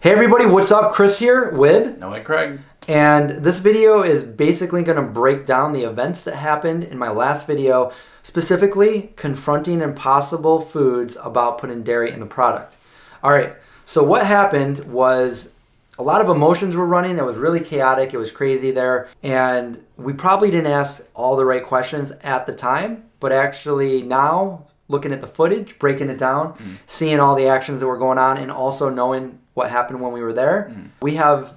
Hey everybody, what's up? Chris here with Noah Craig. And this video is basically going to break down the events that happened in my last video, specifically confronting Impossible Foods about putting dairy in the product. Alright, so what happened was a lot of emotions were running. It was really chaotic. It was crazy there. And we probably didn't ask all the right questions at the time, but actually now, looking at the footage, breaking it down, seeing all the actions that were going on, and also knowing what happened when we were there, we have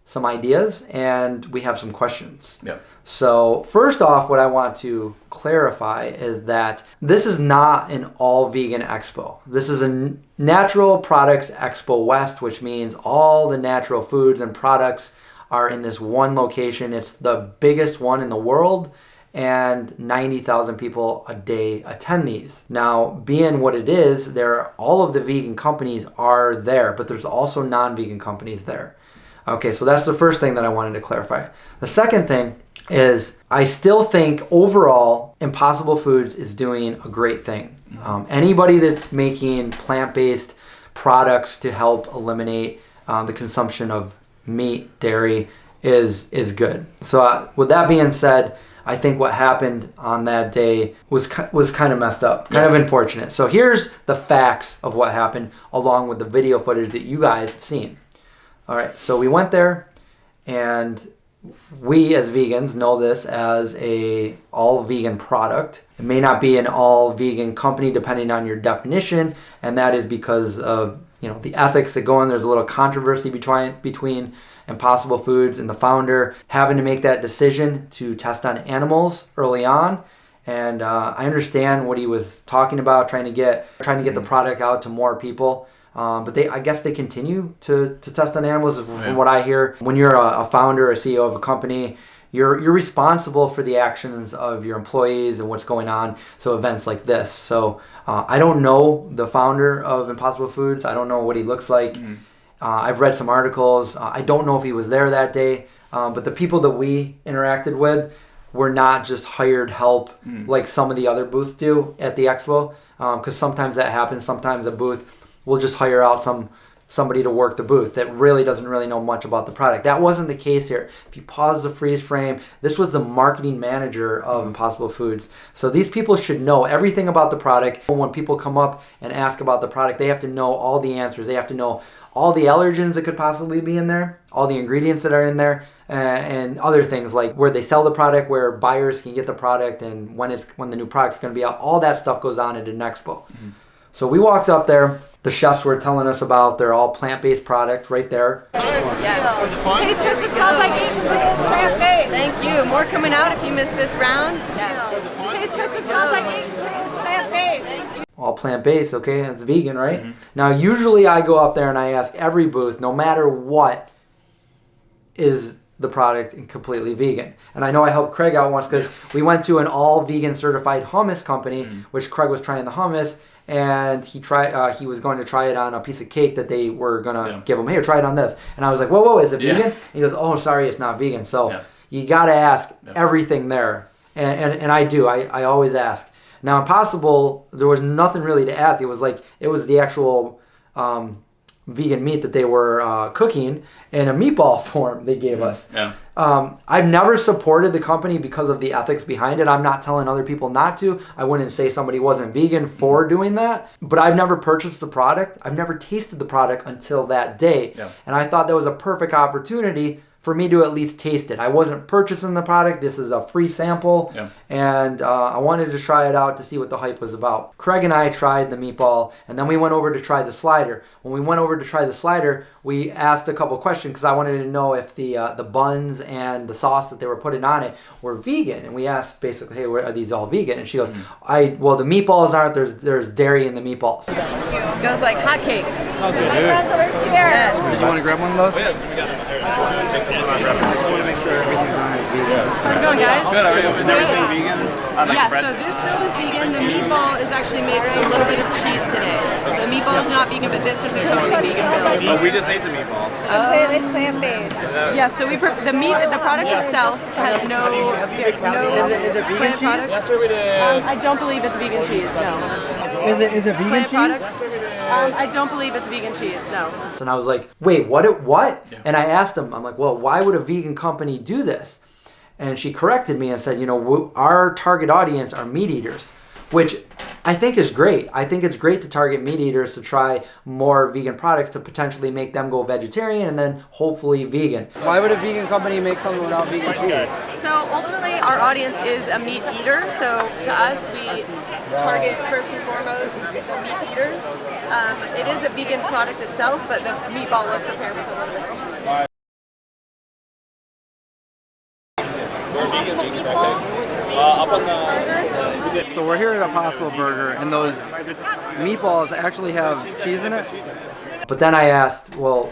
some ideas and we have some questions. Yep. So first off, what I want to clarify is that this is not an all vegan expo. This is a Natural Products Expo West, which means all the natural foods and products are in this one location. It's the biggest one in the world, and 90,000 people a day attend these. Now, being what it is, all of the vegan companies are there, but there's also non-vegan companies there. Okay, so that's the first thing that I wanted to clarify. The second thing is I still think overall Impossible Foods is doing a great thing. Anybody that's making plant-based products to help eliminate the consumption of meat, dairy is good. So with that being said, I think what happened on that day was kind of messed up, kind of unfortunate. So here's the facts of what happened along with the video footage that you guys have seen. All right, so we went there, and we as vegans know this as a all vegan product. It may not be an all vegan company depending on your definition, and that is because of the ethics that go in. There's a little controversy between Impossible Foods and the founder having to make that decision to test on animals early on. And I understand what he was talking about, trying to get the product out to more people. But I guess they continue to test on animals from what I hear. When you're a founder or CEO of a company, you're responsible for the actions of your employees and what's going on. So events like this. So I don't know the founder of Impossible Foods. I don't know what he looks like. I've read some articles. I don't know if he was there that day. But the people that we interacted with were not just hired help like some of the other booths do at the expo. Because sometimes that happens. Sometimes a booth will just hire out somebody to work the booth that really doesn't really know much about the product. That wasn't the case here. If you pause the freeze frame, this was the marketing manager of Impossible Foods. So these people should know everything about the product. When people come up and ask about the product, they have to know all the answers. They have to know all the allergens that could possibly be in there, all the ingredients that are in there, and other things like where they sell the product, where buyers can get the product, and when the new product's going to be out. All that stuff goes on at an expo. So we walked up there. The chefs were telling us about their all plant-based product right there. Yes. Taste Cooks that smells like plant-based. Thank you. More coming out if you missed this round. Yes. Taste Cooks that smells like plant-based. All plant-based, okay? It's vegan, right? Now, usually I go up there and I ask every booth, no matter what, is the product completely vegan? And I know I helped Craig out once because we went to an all-vegan certified hummus company, which Craig was trying the hummus. And he was going to try it on a piece of cake that they were going to give him. Here, try it on this. And I was like, whoa, is it vegan? And he goes, oh, sorry, it's not vegan. So you got to ask everything there. And I do. I always ask. Now, Impossible, there was nothing really to ask. It was the actual vegan meat that they were cooking in a meatball form they gave us. I've never supported the company because of the ethics behind it. I'm not telling other people not to. I wouldn't say somebody wasn't vegan for doing that. But I've never purchased the product. I've never tasted the product until that day. And I thought that was a perfect opportunity for me to at least taste it. I wasn't purchasing the product. This is a free sample. And I wanted to try it out to see what the hype was about. Craig and I tried the meatball, and then we went over to try the slider. When we went over to try the slider, we asked a couple questions because I wanted to know if the buns and the sauce that they were putting on it were vegan. And we asked basically, hey, are these all vegan? And she goes, well, the meatballs aren't. There's dairy in the meatballs. It goes like hotcakes. Sounds good, dude. Yes. Did you want to grab one of those? Yeah, we got it there. How's it going, guys? Good. Is everything vegan? Yes, so this build is vegan. The meatball is actually made with a little bit of cheese today. So the meatball is not vegan, but this is a totally vegan build. Oh, we just ate the meatball. Completely plant-based. Yeah, so the product itself has no Is it vegan cheese? I don't believe it's vegan cheese, no. Is it vegan Plant cheese? products? I don't believe it's vegan cheese, no. And I was like, wait, what? Yeah. And I asked him, I'm like, well, why would a vegan company do this? And she corrected me and said, our target audience are meat eaters, which I think is great. I think it's great to target meat eaters to try more vegan products to potentially make them go vegetarian and then hopefully vegan. Why would a vegan company make something without vegan cheese? So ultimately our audience is a meat eater. So to us, we target first and foremost the meat eaters. It is a vegan product itself, but the meatball was prepared with a little bit of time. So we're here at Apostle Burger, and those meatballs actually have cheese in it? But then I asked, well,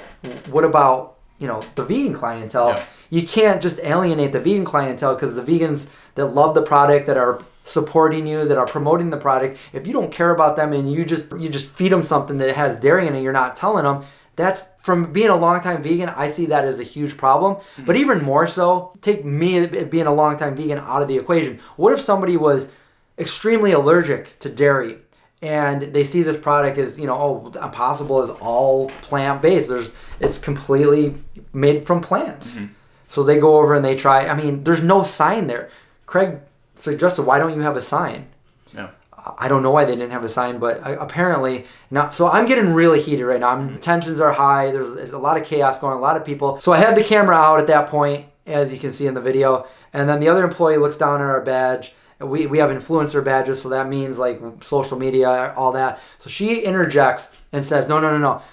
what about, the vegan clientele? Yeah. You can't just alienate the vegan clientele because the vegans that love the product, that are supporting you, that are promoting the product, if you don't care about them and you just feed them something that has dairy in it, you're not telling them, that's, from being a longtime vegan, I see that as a huge problem. Mm-hmm. But even more so, take me being a longtime vegan out of the equation. What if somebody was extremely allergic to dairy and they see this product as, Impossible is all plant-based. It's completely made from plants. Mm-hmm. So they go over and they try. I mean, there's no sign there. Craig suggested, why don't you have a sign? Yeah. I don't know why they didn't have a sign, but apparently not. So I'm getting really heated right now. Tensions are high. There's a lot of chaos going on, a lot of people. So I had the camera out at that point, as you can see in the video. And then the other employee looks down at our badge. We have influencer badges, so that means like social media, all that. So she interjects and says, no.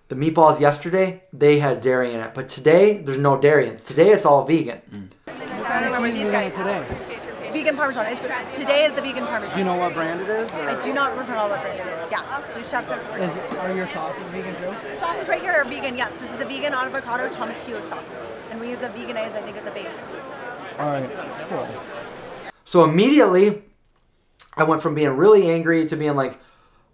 The meatballs yesterday, they had dairy in it. But today, there's no dairy in it. Today, it's all vegan. What kind of cheese is in it today? Vegan Parmesan. Today is the vegan Parmesan. Do you know what brand it is? Or? I do not recall what brand it is. Yeah, the chef says. Are your sauces vegan too? The sauces right here are vegan. Yes, this is a vegan avocado tomatillo sauce, and we use a veganize, I think, as a base. All right, cool. So immediately, I went from being really angry to being like,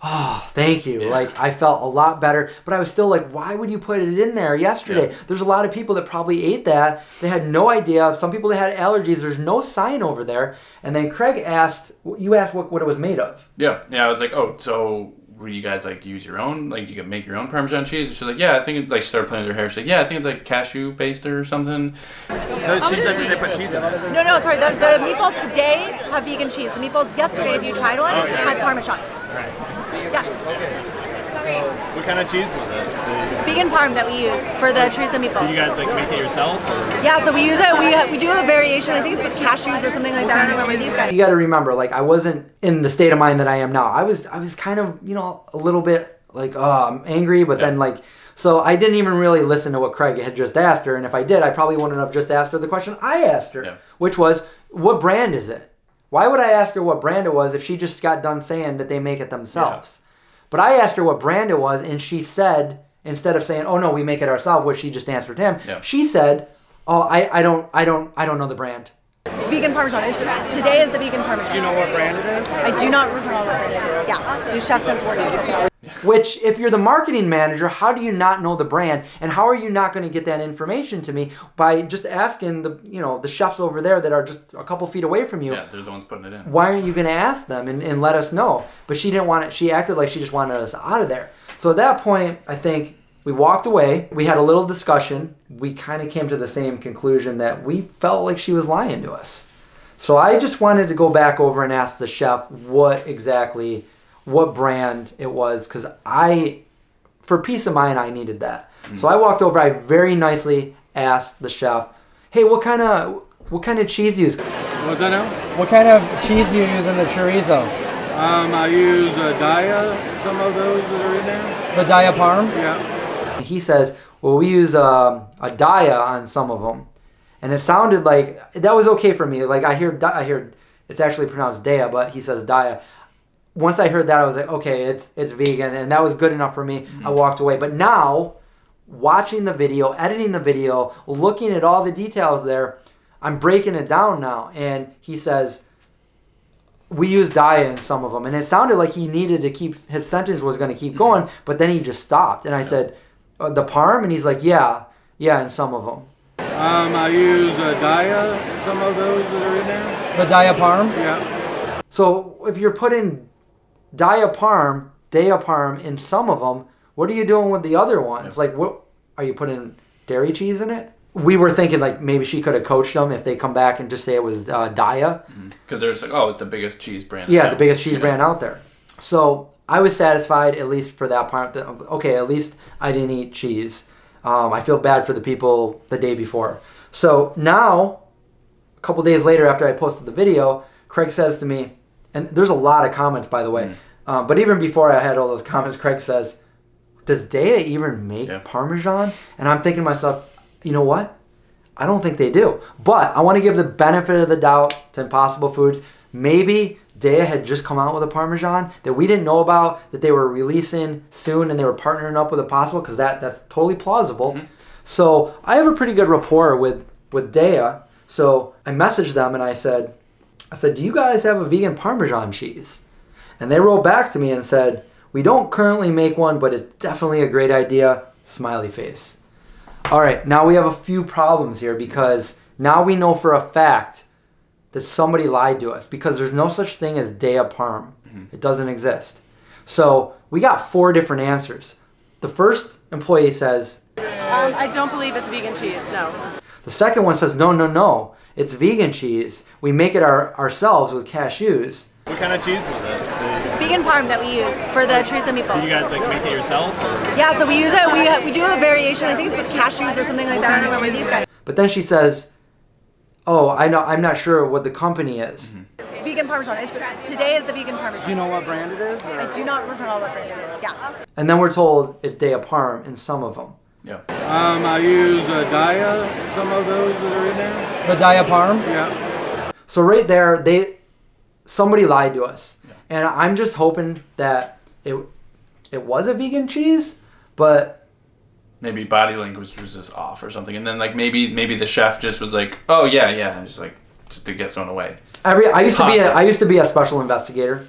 oh, thank you. Yeah. Like, I felt a lot better. But I was still like, why would you put it in there yesterday? Yeah. There's a lot of people that probably ate that. They had no idea. Some people that had allergies. There's no sign over there. And then Craig asked, you asked what it was made of. Yeah. I was like, oh, so would you guys, like, use your own? Like, do you make your own Parmesan cheese? And she's like, yeah, I think it's, like, she started playing with her hair. She's like, yeah, I think it's, like, cashew-based or something. She said they put cheese in it. No, sorry. The meatballs today have vegan cheese. The meatballs yesterday, if you tried one, had Parmesan. Right. Yeah. What kind of cheese was it? It's vegan parm that we use for the chorizo meatballs. Do you guys like make it yourself? Or? Yeah, so we use it. We do a variation. I think it's with cashews or something like that. I don't remember these guys. You got to remember, like, I wasn't in the state of mind that I am now. I was kind of, a little bit like, oh, I'm angry, but then like, so I didn't even really listen to what Craig had just asked her. And if I did, I probably wouldn't have just asked her the question I asked her, which was, what brand is it? Why would I ask her what brand it was if she just got done saying that they make it themselves? Yeah. But I asked her what brand it was, and she said, instead of saying, "Oh no, we make it ourselves," which she just answered him, she said, "Oh, I don't know the brand." Vegan Parmesan. Today is the vegan Parmesan. Do you know what brand it is? I do not recall what brand it is. Yeah, the chef says what it is. Which, if you're the marketing manager, how do you not know the brand, and how are you not going to get that information to me by just asking the chefs over there that are just a couple feet away from you? Yeah, they're the ones putting it in. Why aren't you going to ask them and let us know? But she didn't want it. She acted like she just wanted us out of there. So at that point, I think we walked away. We had a little discussion. We kind of came to the same conclusion that we felt like she was lying to us. So I just wanted to go back over and ask the chef what brand it was, because for peace of mind, I needed that. Mm-hmm. So I walked over, I very nicely asked the chef, hey, what kind of cheese do you use? What's that now? What kind of cheese do you use in the chorizo? I use Daiya, some of those that are in there. The Daiya Parm? Yeah. He says, well, we use a Daiya on some of them. And it sounded like, that was okay for me. Like I hear it's actually pronounced Daiya, but he says Daiya. Once I heard that, I was like, okay, it's vegan, and that was good enough for me. Mm-hmm. I walked away. But now, watching the video, editing the video, looking at all the details there, I'm breaking it down now. And he says, we use Daiya in some of them. And it sounded like he needed to his sentence was going to keep going, but then he just stopped. And I said, the Parm? And he's like, yeah, in some of them. I use Daiya, some of those that are in there. The Daiya Parm? Yeah. So if you're putting Daiya Parm Diaparm in some of them. What are you doing with the other ones? Like, what are you putting dairy cheese in it? We were thinking like maybe she could have coached them if they come back and just say it was Daiya. Because they're just like, oh, it's the biggest cheese brand. Yeah, the biggest cheese brand out there. So I was satisfied, at least for that part. Okay, at least I didn't eat cheese. I feel bad for the people the day before. So now, a couple days later after I posted the video, Craig says to me, and there's a lot of comments, by the way, but even before I had all those comments, Craig says, does Daiya even make Parmesan? And I'm thinking to myself, you know what? I don't think they do. But I want to give the benefit of the doubt to Impossible Foods. Maybe Daiya had just come out with a Parmesan that we didn't know about, that they were releasing soon and they were partnering up with Impossible, because that's totally plausible. So I have a pretty good rapport with Daiya. So I messaged them and I said, do you guys have a vegan Parmesan cheese? And they wrote back to me and said, we don't currently make one, but it's definitely a great idea. Smiley face. All right, now we have a few problems here, because now we know for a fact that somebody lied to us, because there's no such thing as Diaparm. It doesn't exist. So we got 4 different answers. The first employee says, I don't believe it's vegan cheese, no. The second one says, no, it's vegan cheese. We make it ourselves with cashews. What kind of cheese was it? It's vegan parm that we use for the chorizo meatballs. Do you guys like make it yourself? Or? Yeah, so we use it. We do a variation. I think it's with cashews or something like that. I don't remember these guys. But then she says, I'm not sure what the company is. Vegan Parmesan. Today is the vegan Parmesan. Do you know what brand it is? I do not recall what brand it is. Yeah. And then we're told it's Diaparm in some of them. Yeah. I use Daiya, some of those that are in there. The Diaparm? Yeah. So right there, somebody lied to us. And I'm just hoping that it was a vegan cheese, but Maybe body language was just off or something, and then like maybe the chef just was like, oh yeah, and just to get someone away. I used to be a special investigator.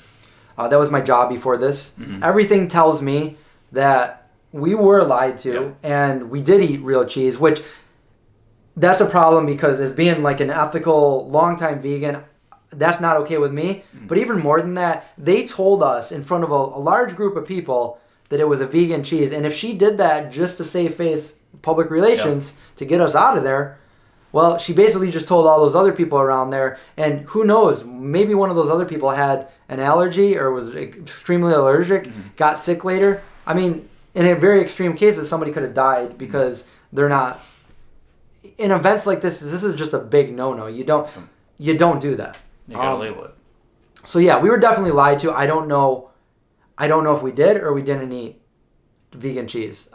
That was my job before this. Everything tells me that we were lied to, and we did eat real cheese, which that's a problem, because as being like an ethical, longtime vegan, that's not okay with me. But even more than that, they told us in front of a large group of people that it was a vegan cheese. And if she did that just to save face public relations to get us out of there, well, she basically just told all those other people around there. And who knows, maybe one of those other people had an allergy or was extremely allergic, got sick later. I mean, in a very extreme cases, somebody could have died because they're not... In events like this is just a big no-no. You don't do that. You gotta label it. So yeah, we were definitely lied to. I don't know if we did or we didn't eat vegan cheese.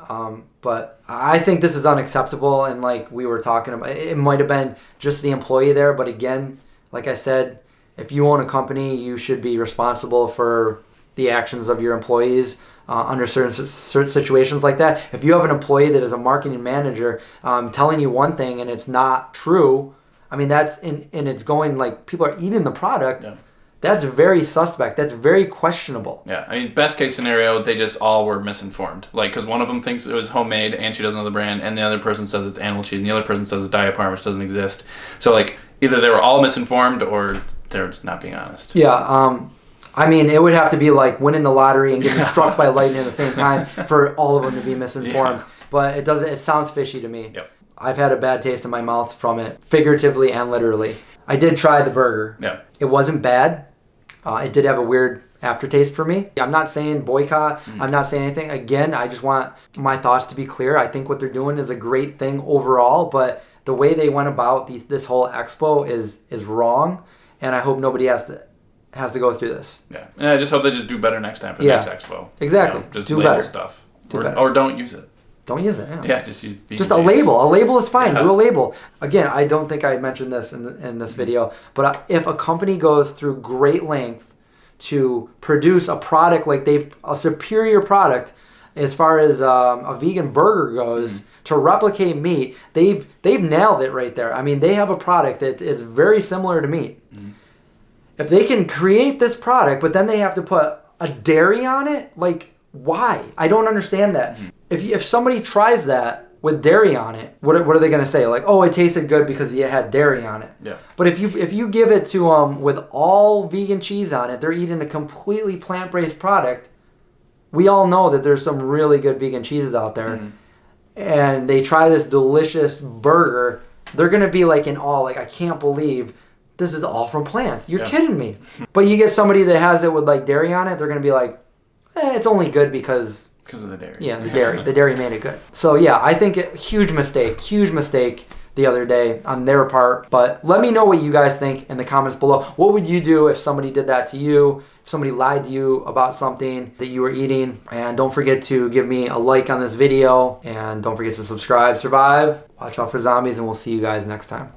But I think this is unacceptable. And like we were talking about, it might have been just the employee there. But again, like I said, if you own a company, you should be responsible for the actions of your employees under certain situations like that. If you have an employee that is a marketing manager telling you one thing and it's not true, I mean, that's and it's going like people are eating the product. Yeah. That's very suspect. That's very questionable. Yeah, I mean, best case scenario, they just all were misinformed. Like, because one of them thinks it was homemade and she doesn't know the brand, and the other person says it's animal cheese, and the other person says it's Diaparm, which doesn't exist. So, like, either they were all misinformed or they're just not being honest. Yeah, I mean, it would have to be like winning the lottery and getting struck by lightning at the same time for all of them to be misinformed. Yeah. But it sounds fishy to me. Yep. I've had a bad taste in my mouth from it, figuratively and literally. I did try the burger. Yeah. It wasn't bad. It did have a weird aftertaste for me. I'm not saying boycott. I'm not saying anything. Again, I just want my thoughts to be clear. I think what they're doing is a great thing overall, but the way they went about this whole expo is wrong, and I hope nobody has to go through this. Yeah. And I just hope they just do better next time for the next expo. Exactly. Just do label better. Stuff. Do better. Or don't use it. Don't use it. Yeah, yeah just use just a label. A label is fine. Do a label. Again, I don't think I mentioned this in this video, but if a company goes through great length to produce a product like a superior product as far as a vegan burger goes, to replicate meat, they've nailed it right there. I mean, they have a product that is very similar to meat. If they can create this product, but then they have to put a dairy on it, like, why? I don't understand that. If somebody tries that with dairy on it, what are they going to say? Like, oh, it tasted good because it had dairy on it. Yeah. But if you give it to with all vegan cheese on it, they're eating a completely plant-based product. we all know that there's some really good vegan cheeses out there, and they try this delicious burger, they're gonna be like in awe, like, I can't believe this is all from plants. You're kidding me. But you get somebody that has it with like dairy on it, they're gonna be like, it's only good because of the dairy. Yeah, the dairy. The dairy made it good. So yeah, I think huge mistake the other day on their part. But let me know what you guys think in the comments below. What would you do if somebody did that to you? If somebody lied to you about something that you were eating? And don't forget to give me a like on this video. And don't forget to subscribe, survive, watch out for zombies, and we'll see you guys next time.